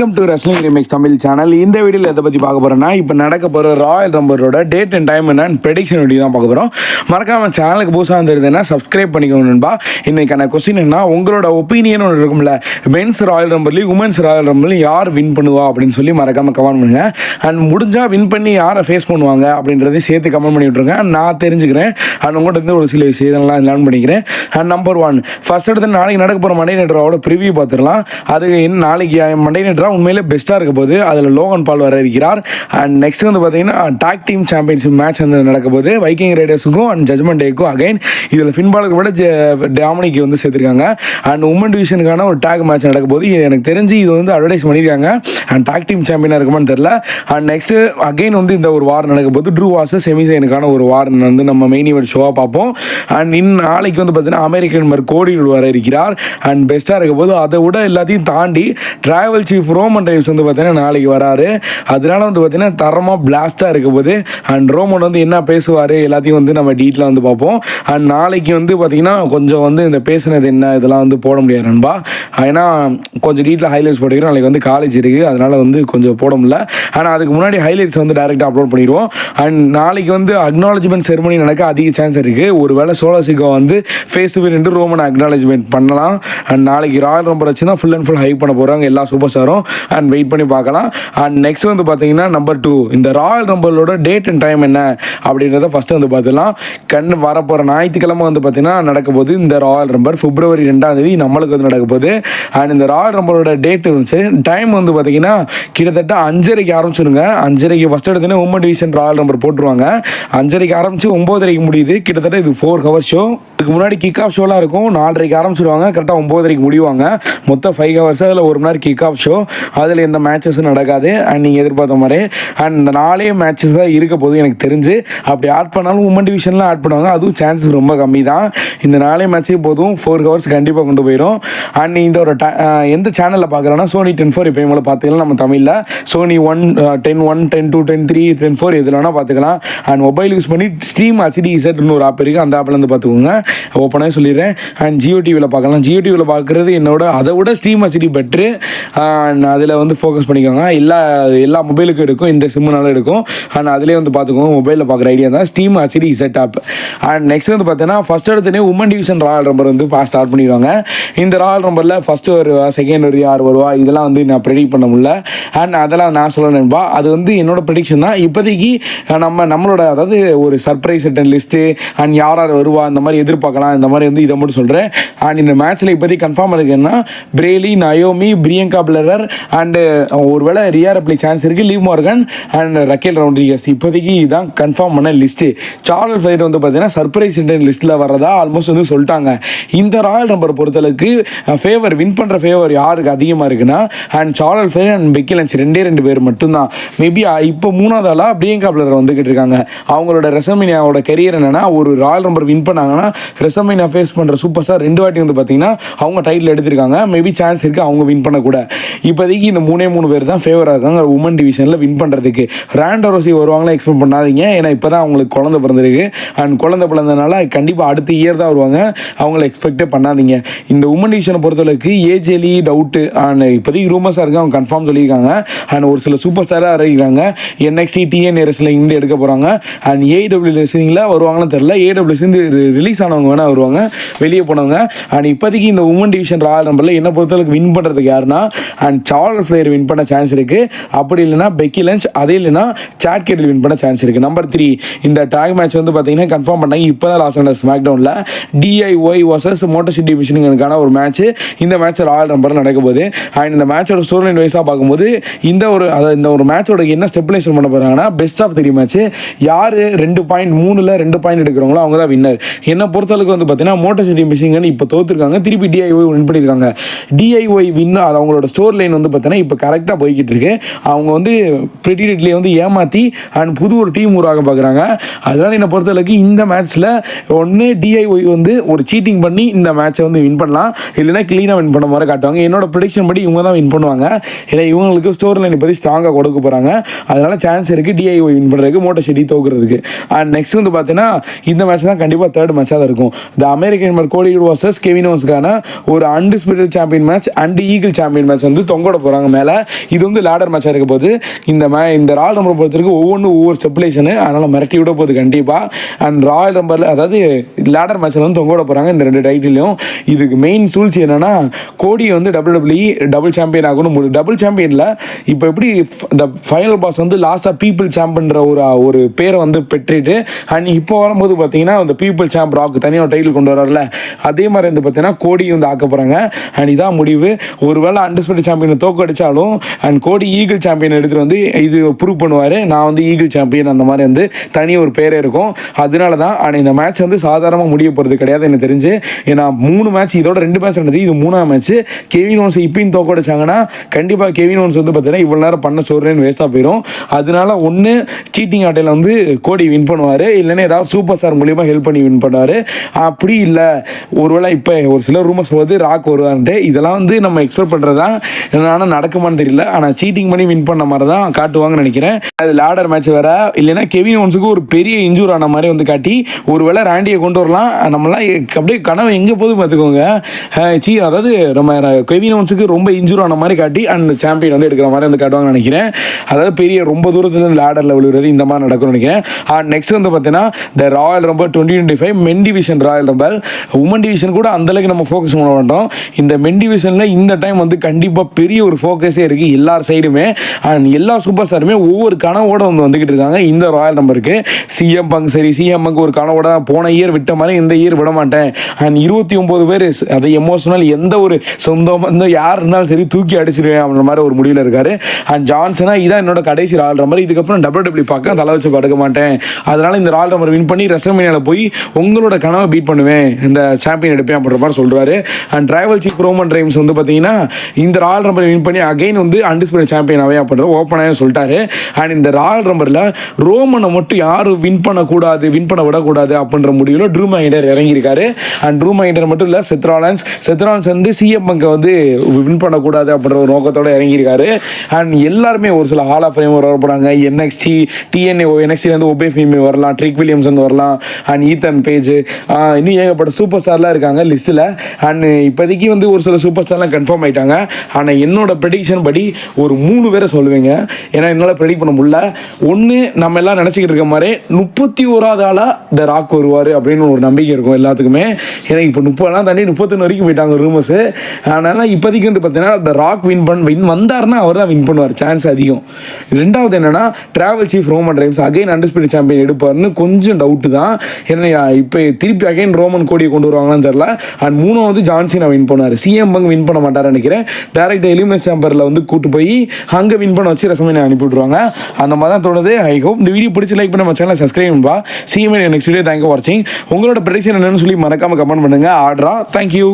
Welcome to wrestling remix Tamil channel. இந்த வீடியோவில் எதை பற்றி பார்க்க போகிறோன்னா, இப்போ நடக்க போகிற ராயல் ரம்பரோட டேட் அண்ட் டைம் என்ன ப்ரெடிக்ஷன் வீடியோ தான் பார்க்க போகிறோம். மறக்காமல் சேனலுக்கு புதுசாக வந்துருதுன்னா சப்ஸ்கிரைப் பண்ணிக்கணும்பா. இன்றைக்கான கொஸ்டின் என்ன, உங்களோட ஒப்பீனியன் ஒன்று இருக்கும்ல, மென்ஸ் ராயல் ரம்பர்லையும் உமன்ஸ் ராயல் ரம்பர்லையும் யார் வின் பண்ணுவா அப்படின்னு சொல்லி மறக்காமல் கமெண்ட் பண்ணுங்கள். அண்ட் முடிஞ்சால் வின் பண்ணி யாரை ஃபேஸ் பண்ணுவாங்க அப்படின்றதையும் சேர்த்து கமெண்ட் பண்ணி விட்ருங்க. நான் தெரிஞ்சுக்கிறேன். அண்ட் உங்கள்கிட்ட இருந்து ஒரு சில விஷயம்லாம் லேர்ன் பண்ணிக்கிறேன். அண்ட் நம்பர் 1, ஃபர்ஸ்ட் எடுத்து நாளைக்கு நடக்க போகிற மண்டே நைட் ராவோட ப்ரிவியூ பார்த்துடலாம். அது நாளைக்கு மண்டே நைட் ரா உண்மையிலே பெஸ்ட்டாக இருக்க போது. அதில் லோகன் பால் வர இருக்கிறார். அண்ட் நெக்ஸ்ட் வந்து பார்த்தீங்கன்னா டாக் டீம் சாம்பியன்ஷிப் மேட்ச் வந்து நடக்க போது வைக்கிங் ரைடர்ஸுக்கும் அண்ட் ஜட்மெண்ட் டேக்கும். அகைன் இதில் ஃபின்பாலுக்கு விட டாமினிக்கு வந்து சேர்த்துருக்காங்க. அண்ட் உமன் டிவிஷனுக்கான ஒரு டாக் மேட்ச் நடக்க போது. எனக்கு தெரிஞ்சு இது வந்து அட்வர்டைஸ் பண்ணியிருக்காங்க. அண்ட் டாக் டீம் சாம்பியனாக இருக்குமான்னு தெரில. அண்ட் நெக்ஸ்ட் அகைன் வந்து இந்த ஒரு வார் நடக்க போது ட்ரூ வார்சஸ் செமிசைனுக்கான ஒரு வார் வந்து நம்ம மெயின் ஈவென்ட் ஷோவாக பார்ப்போம். அண்ட் நாளைக்கு வந்து பார்த்தீங்கன்னா அமெரிக்கன் மாதிரி கோடி வர இருக்கிறார். அண்ட் பெஸ்ட்டாக இருக்க போது அதை விட எல்லாத்தையும் தாண்டி டிராவல் சீஃப் ரோமன் ரைன்ஸ் வந்து பார்த்தீங்கன்னா நாளைக்கு வராரு. அதனால வந்து பார்த்தீங்கன்னா தரமாக பிளாஸ்டாக இருக்க போது. அண்ட் ரோமன் வந்து என்ன பேசுவார் எல்லாத்தையும் வந்து நம்ம டீட்டெயிலாக வந்து பார்ப்போம். அண்ட் நாளைக்கு வந்து பார்த்தீங்கன்னா கொஞ்சம் வந்து இந்த பேசுனது என்ன இதெல்லாம் வந்து போட முடியாது நண்பா. ஏன்னா கொஞ்சம் டீட்டெயிலாக ஹைலைட்ஸ் போட்டுக்கிறோம். நாளைக்கு வந்து காலேஜ் இருக்குது, அதனால் வந்து கொஞ்சம் போட முடியல. ஆனால் அதுக்கு முன்னாடி ஹைலைட்ஸ் வந்து டேரெக்டாக அப்லோட் பண்ணிடுவோம். அண்ட் நாளைக்கு வந்து அக்னாலஜ்மெண்ட் செரிமனி நடக்க அதிக சான்ஸ் இருக்குது. ஒரு வேளை சோலோசிகோ வந்து face to face Roman acknowledgement பண்ணலாம். அண்ட் நாளைக்கு ராயல் ரம்பர் வச்சு தான் ஃபுல் அண்ட் ஃபுல் ஹைப் பண்ண போகிறாங்க எல்லா சூப்பர் ஸ்டாரும். அண்ட் வெயிட் பண்ணி பார்க்கலாம். அண்ட் நெக்ஸ்ட் வந்து பார்த்தீங்கன்னா நம்பர் 2, இந்த ராயல் ரம்பரோட டேட் அண்ட் டைம் என்ன அப்படின்றத ஃபஸ்ட்டு வந்து பார்த்துலாம். வரப்போகிற ஞாயிற்றுக்கிழமை வந்து பார்த்தீங்கன்னா நடக்க போது இந்த ராயல் ரம்பர் February 2 நம்மளுக்கு வந்து நடக்க போகுது. அண்ட் இந்த ராயல் ரம்பரோட டேட் இருந்துச்சு டைம் வந்து பார்த்தீங்கன்னா கிட்டத்தட்ட 5:30 ஆரம்பிச்சிருங்க. 5:30 ஃபஸ்ட் எடுத்தோன்னே உமன் டிவிஷன் ராயல் ரம்பர் போட்டுருவாங்க. 5:30 ஆரம்பிச்சு 9:30 முடியுது. கிட்டத்தட்ட இது 4 hours ஷோ. இதுக்கு முன்னாடி கிக் ஆஃப் ஷோலாம் இருக்கும். 4:30 ஆரம்பிச்சிருவாங்க, கரெக்டாக 9:30 முடிவாங்க. மொத்தம் 5 hours. அதில் 1 மணி நேரம் கிக் ஆஃப் ஷோ. அதில் எந்த மேட்சஸும் நடக்காது. அண்ட் நீங்கள் எதிர்பார்த்த மாதிரி அண்ட் இந்த 4 மேட்சஸ் தான் இருக்க போது எனக்கு தெரிஞ்சு. அப்படி ஆட் பண்ணாலும் உமன் டிவிஷன்லாம் ஆட் பண்ணுவாங்க, அதுவும் சான்சஸ் ரொம்ப கம்மி தான். இந்த 4 மேட்சே போதும் 4 hours கண்டிப்பாக கொண்டு போயிடும். அண்ட் இந்த ஒரு எந்த சேனலில் பார்க்குறோன்னா Sony 10/4 எப்பயும் போல பார்த்துக்கலாம். நம்ம தமிழில் Sony 1, 10/1, 10/2, 10/3, 10/4 எதில் வேணால் பார்த்துக்கலாம். அண்ட் மொபைல் யூஸ் பண்ணி ஸ்ட்ரீம் HDZ ஒரு ஆப் இருக்குது, அந்த ஆப்லேருந்து பார்த்துக்கோங்க. ஓப்பனாக சொல்லிடுறேன். அண்ட் ஜியோ டிவியில் பார்க்கலாம். ஜியோ டிவியில் பார்க்குறது என்னோட அதை விட ஸ்ட்ரீம் HD பெட்ரு. அதில் வந்து ஃபோக்கஸ் பண்ணிக்கோங்க. எல்லா மொபைலுக்கும் எடுக்கும், இந்த சிம்முனாலும் எடுக்கும். அண்ட் அதிலே வந்து பார்த்துக்கோங்க. மொபைலில் பார்க்குற ஐடியா தான் stream HDZ app. And next வந்து பார்த்தீங்கன்னா ஃபஸ்ட் எடுத்துனே உமன் டிவிஷன் ராயல் ரம்பர் வந்து ஸ்டார்ட் பண்ணிடுவாங்க. இந்த ராயல் ரம்பரில் ஃபஸ்ட்டு வருவா, செகண்ட் வருவா, யார் வருவா, இதெல்லாம் வந்து நான் ப்ரெடிக்ட் பண்ண முடியல. அண்ட் அதெல்லாம் நான் சொல்லணும்பா, அது வந்து என்னோட ப்ரெடிக்ஷன் தான். இப்போதைக்கு நம்மளோட அதாவது ஒரு சர்ப்ரைஸ் லிஸ்ட்டு அண்ட் யார் யார் வருவா இந்த மாதிரி எதிர்பார்க்கலாம். இந்த மாதிரி வந்து இதை மட்டும் சொல்கிறேன். அண்ட் இந்த மேட்ச்சில் இப்போதைக்கு கன்ஃபார்ம் இருக்குன்னா பிரேலி, நயோமி, பிரியங்கா பிளரர் அண்டு ஒருவேளை ரியா ரெப்ளி சான்ஸ் இருக்குது, லீவ் மார்கன் அண்ட் ரக்கேல் ரவுண்ட்ரிகஸ். இப்போதைக்கு இதுதான் கன்ஃபார்ம் பண்ண லிஸ்ட்டு. சார்லஸ் ஃப்ளைர் வந்து பார்த்தீங்கன்னா சர்ப்ரைஸ் லிஸ்ட்டில் வரதா ஆல்மோஸ்ட் வந்து சொல்லிட்டாங்க. இந்த ராயல் நம்பர் பொறுத்தளவுக்கு ஃபேவர் வின் பண்ணுற ஃபேவர் யாருக்கு அதிகமாக இருக்குன்னா and Charlotte Flair and Becky Lynch 2 பேர் மட்டும்தான். மேபி இப்போ 3வது ஆளாக பிரியங்கா பிளரர் வந்துக்கிட்டு இருக்காங்க. அவங்களோட ரெசல்மேனியாவோட கரியர் என்னென்னா, ஒரு ராயல் நம்பர் வின் பண்ணாங்கன்னா ரெசல்மேனியா ஃபேஸ் பண்ணுற சூப்பர் ஸ்டார் 2 வாட்டி வந்து பார்த்தீங்கன்னா அவங்க டைட்டில் எடுத்திருக்காங்க. மேபி சான்ஸ் இருக்குது அவங்க வின் பண்ணக்கூட. இப்போதைக்கு இந்த 3 பேர் தான் ஃபேவராக இருக்காங்க உமன் டிவிஷனில் வின் பண்ணுறதுக்கு. ராண்டா ரோசி வருவாங்களா எக்ஸ்பெக்ட் பண்ணாதீங்க. ஏன்னா இப்போ தான் அவங்களுக்கு குழந்தை பிறந்திருக்கு. அண்ட் குழந்தை பிறந்ததுனால கண்டிப்பாக அடுத்த இயர் தான் வருவாங்க. அவங்கள எக்ஸ்பெக்டே பண்ணாதீங்க. இந்த உமன் டிவிஷனை பொறுத்தளவுக்கு ஏஜெலி டவுட்டு. அண்ட் இப்போதைக்கு ரூமர்ஸாக இருக்குது, அவங்க கன்ஃபார்ம் சொல்லியிருக்காங்க. அண்ட் ஒரு சில சூப்பர் ஸ்டாராக அறிவிக்கிறாங்க. NXT TN ரெஸ்லிங் எடுக்க போகிறாங்க. அண்ட் AEW ரெஸ்லிங்கில் வருவாங்கன்னு தெரில. AEW ரிலீஸ் ஆனவங்க வேணால் வருவாங்க, வெளியே போனவங்க. அண்ட் இப்போதைக்கு இந்த உமன் டிவிஷன் ராயல் நம்பரில் என்ன பொறுத்தளவுக்கு வின் பண்ணுறதுக்கு யாருன்னா அண்ட் சார்லஸ் ஃப்ளைர் வின் பண்ண சான்ஸ் இருக்குது. அப்படி இல்லைனா பெக்கி லஞ்ச், அதே இல்லைனா சாட் கேட்டில் வின் பண்ண சான்ஸ் இருக்குது. நம்பர் 3, இந்த டாக் மேட்ச் வந்து பார்த்தீங்கன்னா கன்ஃபார்ம் பண்ணாங்க. இப்போ தான் லாஸ்ட் ஆன ஸ்மாக் டவுனில் DIY வர்சஸ் மோட்டர் சிட்டி மிஷினுக்கான ஒரு மேட்ச். இந்த மேட்ச் ராயல் நம்பரில் நடக்க போகுது. அண்ட் இந்த மேட்சோட ஸ்டோரி லைன் வைஸாக பார்க்கும்போது இந்த ஒரு மேட்சோட என்ன ஸ்டெபிலைசேஷன் பண்ண போகிறாங்கன்னா பெஸ்ட் ஆஃப் 3 மேட்ச். யார் 2 பாயிண்ட் 3ல் 2 பாயிண்ட் எடுக்கிறவங்களோ அவங்க தான் வின்னர். என்னை பொறுத்தளவுக்கு வந்து பார்த்தீங்கன்னா மோட்டர் சிட்டி மிஷின் இப்போ தோற்றுருக்காங்க, திருப்பி DIY வின் பண்ணியிருக்காங்க. DIY வின் அது அவங்களோட ஸ்டோர் லைன் வந்து பார்த்தீங்கன்னா இப்போ கரெக்டாக போய்கிட்டு இருக்கு. அவங்க வந்து ப்ரெடிடேட்லேயே வந்து ஏமாற்றி அண்ட் புது ஒரு டீம் உருவாக பார்க்குறாங்க. அதனால் என்னை பொறுத்தளவுக்கு இந்த மேட்ச்சில் ஒன்று DIY வந்து ஒரு சீட்டிங் பண்ணி இந்த மேட்சை வந்து வின் பண்ணலாம், இல்லைனா கிளீனாக வின் பண்ண மாதிரி காட்டுவாங்க. என்னோட ப்ரெடிக்ஷன் படி இவங்க தான் வின் பண்ணுவாங்க. ஏன்னா இவங்களுக்கு ஸ்டோர் லைன் பற்றி ஸ்ட்ராங்காக கொடுக்க போகிறாங்க. அதனால் சான்ஸ் இருக்குது DIY வின் பண்ணுறதுக்கு, மோட்டர் சிட்டி தோக்குறதுக்கு. அண்ட் நெக்ஸ்ட் வந்து பார்த்தீங்கன்னா இந்த மேட்ச் தான் கண்டிப்பாக 3rd மேட்சாக தான் இருக்கும். த அமெரிக்கன் கோடி வர்சஸ் கெவின் ஓவன்ஸ்க்கான ஒரு undisputed champion match and eagle champion match வந்து தொங்க தொங்கோட போகிறாங்க மேலே. இது வந்து லேடர் மேட்சாக இருக்க போது இந்த ராயல் ரம்பர் பொறுத்தவரைக்கும் ஒவ்வொரு ஸ்டெபிலேஷனு, அதனால் மிரட்டி விட போகுது கண்டிப்பாக. அண்ட் ராயல் ரம்பரில் அதாவது லேடர் மேட்சில் வந்து தொங்கோட போகிறாங்க இந்த 2 டைட்டிலையும். இதுக்கு மெயின் சூழ்ச்சி என்னென்னா கோடி வந்து டபுள் சாம்பியன் ஆகணும். டபுள் சாம்பியனில் இப்போ எப்படி இந்த ஃபைனல் பாஸ் வந்து லாஸ்ட்டாக பீப்புள் சாம்பியன்ற ஒரு பேரை வந்து பெற்றுட்டு அண்ட் இப்போ வரும்போது பார்த்தீங்கன்னா அந்த பீப்புள் சாம்ப் ராக் தனியாக ஒரு டைட்டில் கொண்டு வரல, அதே மாதிரி வந்து பார்த்தீங்கன்னா கோடி வந்து ஆக்க போகிறாங்க. அண்ட் இதான் முடிவு. ஒருவேளை அன்டிஸ்பியூட்டட் சாம்பியனை தோக்கடிச்சாலும் அண்ட் கோடி ஈகிள் சாம்பியன் எடுத்துகிட்டு வந்து இது ப்ரூவ் பண்ணுவார், நான் வந்து ஈகிள் சாம்பியன் அந்த மாதிரி வந்து தனி ஒரு பேரே இருக்கும். அதனால தான் ஆனால் இந்த மேட்ச் வந்து சாதாரணமாக முடிய போகிறது கிடையாது எனக்கு தெரிஞ்சு. ஏன்னா 3 மேட்ச், இதோட 2 மேட்ச் நடந்தது, இது 3ஆம் மேட்ச். கெவின் ஓன்ஸ் இப்பயும் தோக்கடிச்சாங்கன்னா கண்டிப்பாக கெவின் ஓன்ஸ் வந்து பார்த்தீங்கன்னா இவ்வளோ நேரம் பண்ண சொல்கிறேன்னு வேஸ்ட்டாக போயிடும். அதனால ஒன்று சீட்டிங் ஆட்டையில் வந்து கோடி வின் பண்ணுவார், இல்லைன்னா ஏதாவது சூப்பர் ஸ்டார் மூலியமாக ஹெல்ப் பண்ணி வின் பண்ணுவார். அப்படி இல்லை ஒருவேளை இப்போ ஒரு சில ரூமர்ஸ் போது ராக் வருவார்ன்ட்டு, இதெல்லாம் வந்து நம்ம எக்ஸ்பெக்ட் பண்ணுறது தான். ஆனால் நடக்குமான்னு தெரியல. ஆனால் சீட்டிங் பண்ணி வின் பண்ண மாதிரி தான் காட்டுவாங்கன்னு நினைக்கிறேன். அது லேடர் மேட்ச் வேறு, இல்லைன்னா கெவின் ஓன்ஸுக்கு ஒரு பெரிய இன்ஜூர் ஆன மாதிரி வந்து காட்டி ஒருவேளை ராண்டியை கொண்டு வரலாம். நம்மளாம் அப்படியே கனவு எங்கே போதும் பார்த்துக்கோங்க. அதாவது நம்ம கெவின் ஓன்ஸுக்கு ரொம்ப இன்ஜூர் ஆன மாதிரி காட்டி அந்த சாம்பியன் வந்து எடுக்கிற மாதிரி வந்து காட்டுவாங்கன்னு நினைக்கிறேன். அதாவது பெரிய ரொம்ப தூரத்தில் லேடரில் விழுகிறது இந்த மாதிரி நடக்கும்னு நினைக்கிறேன். நெக்ஸ்ட் வந்து பார்த்தீங்கன்னா இந்த ராயல் ரம்பர் 2025 மென் டிவிஷன் ராயல் ரம்பர். உமன் டிவிஷன் கூட அந்தளவுக்கு நம்ம ஃபோக்கஸ் பண்ண மாட்டோம். இந்த மென் டிவிஷனில் இந்த டைம் வந்து கண்டிப்பாக பெரிய ஒரு ஃபோக்கஸே இருக்குது எல்லார் சைடுமே. அண்ட் எல்லா சூப்பர் ஸ்டாருமே ஒவ்வொரு கனவோடு வந்துக்கிட்டு இருக்காங்க இந்த ராயல் ரம்பருக்கு. சிஎம் பங்க் சரி, சிஎம் பங்க் ஒரு கனவோட போன இயர் விட்ட மாதிரி இந்த இயர் விட மாட்டேன். அண்ட் 29 பேர் அது எமோஷனல் எந்த ஒரு சொந்தம் வந்து யார் இருந்தாலும் சரி தூக்கி அடிச்சிருவேன் அப்படின்ற மாதிரி ஒரு முடிவில் இருக்காரு. அண்ட் ஜான்சனா இதான் என்னோட கடைசி ராயல் ரம்பர், இதுக்கப்புறம் WWE பார்க்க தலை வச்சு படுக்க மாட்டேன், அதனால இந்த ராயல் ரம்பர் வின் பண்ணி ரெஸ்ல்மேனியாவில் போய் உங்களோட கனவை பீட் பண்ணுவேன், இந்த சாம்பியன் எடுப்பேன் அப்படின்ற மாதிரி சொல்றாரு. அண்ட் டிரைவல் சீஃப் ரோமன் ரெய்ன்ஸ் வந்து பார்த்தீங்கன்னா இந்த ராயல் ரம்பர் வின் பண்ணி அகைன் வந்து அன்டிஸ்பியூட்டட் சாம்பியன் அவையா பண்ணுற ஓப்பனாக சொல்லிட்டாரு. அண்ட் இந்த ராயல் ரம்பரில் ரோமனை மட்டும் யாரும் வின் பண்ணக்கூடாது, வின் பண்ண விடக்கூடாது அப்படின்ற முடிவில் ட்ரூ மேக்கின்டையர் இறங்கியிருக்காரு. அண்ட் ட்ரூ மேக்கின்டையர் மட்டும் இல்லை, செத்ராலன்ஸ் வந்து சிஎம் பங்கை வந்து வின் பண்ணக்கூடாது அப்படின்ற ஒரு நோக்கத்தோடு இறங்கியிருக்காரு. அண்ட் எல்லாருமே ஒரு சில ஹால் ஆஃப் ஃபேம் வர போகிறாங்க. NXT வந்து ஒபே ஃபீமே வரலாம், ட்ரிக் வில்லியம்ஸ் வந்து வரலாம், அண்ட் ஈத்தன் பேஜ், இன்னும் ஏகப்பட்ட சூப்பர் ஸ்டார்லாம் இருக்காங்க லிஸ்ட்டில். அண்ட் இப்போதைக்கு வந்து ஒரு சில சூப்பர் ஸ்டார்லாம் கன்ஃபார்ம் ஆகிட்டாங்க. ஆனால் என்னோட ப்ரெடிக்ஷன் படி ஒரு 3 பேரை சொல்லுவேங்க, ஏன்னா என்னால் ப்ரெடிக்ட் பண்ண முடியல. ஒன்று நம்ம எல்லாம் நினச்சிக்கிட்டு இருக்க மாதிரி 31வது ஆளாக த ராக் வருவார் அப்படின்னு ஒரு நம்பிக்கை இருக்கும் எல்லாத்துக்குமே. ஏன்னா இப்போ 30 தாண்டி 31 வரைக்கும் போயிட்டாங்க ரூமர்ஸு. அதனால் இப்போதைக்கு வந்து பார்த்தீங்கன்னா த ராக் வின் வந்தார்னா அவர் தான் வின் பண்ணுவார், சான்ஸ் அதிகம். ரெண்டாவது என்னன்னா tribal chief Roman Reigns again undisputed champion எடுப்பார்னு கொஞ்சம் டவுட்டு தான். ஏன்னா இப்போ திருப்பி அகைன் ரோமன் கோடியை கொண்டு வருவாங்களான்னு தெரியல. அண்ட் 3வது ஜான்சினா வின் பண்ணார், சிஎம் பங்க் வின் பண்ண மாட்டார் நினைக்கிறேன். டேரக்ட் எலிமினேஷன் சாம்பரில் வந்து கூட்டு போய் அங்கே வின் பண்ண வச்சு ரெஸ்ல்மேனியா அனுப்பி விட்ருவாங்க. அந்த மாதிரி தான் தோணுது. ஐ ஹோப் இந்த வீடியோ பிடிச்சி லைக் பண்ண நம்ம சேனலை சப்ஸ்கிரைப் பண்ணுவா. See you in the next video. Thank you for watching. உங்களோட ப்ரெடிக்ஷன் என்னன்னு சொல்லி மறக்காம கமெண்ட் பண்ணுங்க. ஆர்டரா. தேங்க்யூ.